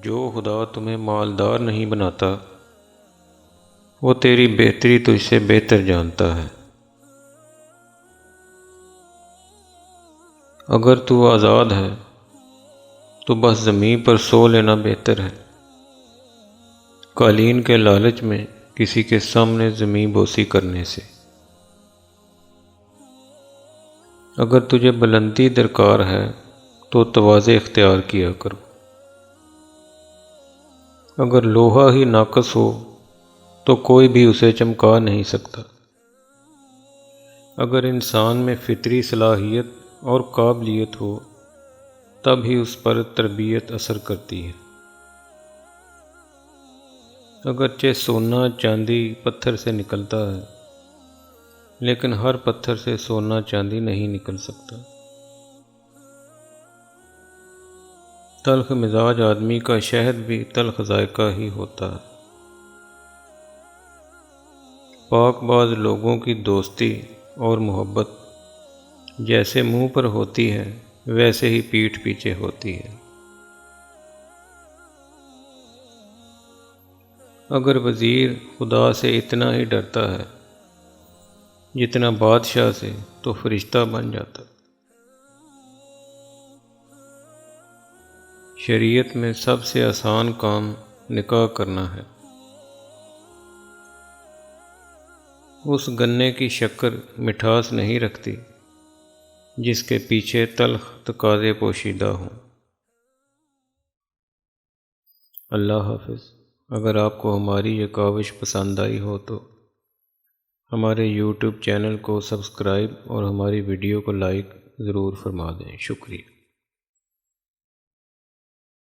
جو خدا تمہیں مالدار نہیں بناتا وہ تیری بہتری تجھ سے بہتر جانتا ہے۔ اگر تو آزاد ہے تو بس زمین پر سو لینا بہتر ہے، قالین کے لالچ میں کسی کے سامنے زمین بوسی کرنے سے۔ اگر تجھے بلندی درکار ہے تو تواضع اختیار کیا کرو، اگر لوہا ہی ناقص ہو تو کوئی بھی اسے چمکا نہیں سکتا۔ اگر انسان میں فطری صلاحیت اور قابلیت ہو تب ہی اس پر تربیت اثر کرتی ہے۔ اگرچہ سونا چاندی پتھر سے نکلتا ہے لیکن ہر پتھر سے سونا چاندی نہیں نکل سکتا۔ تلخ مزاج آدمی کا شہد بھی تلخ ذائقہ ہی ہوتا ہے۔ پاک باز لوگوں کی دوستی اور محبت جیسے منہ پر ہوتی ہے ویسے ہی پیٹھ پیچھے ہوتی ہے۔ اگر وزیر خدا سے اتنا ہی ڈرتا ہے جتنا بادشاہ سے تو فرشتہ بن جاتا۔ شریعت میں سب سے آسان کام نکاح کرنا ہے۔ اس گنے کی شکر مٹھاس نہیں رکھتی جس کے پیچھے تلخ تقاضے پوشیدہ ہوں۔ اللہ حافظ۔ اگر آپ کو ہماری یہ کاوش پسند آئی ہو تو ہمارے یوٹیوب چینل کو سبسکرائب اور ہماری ویڈیو کو لائک ضرور فرما دیں۔ شکریہ۔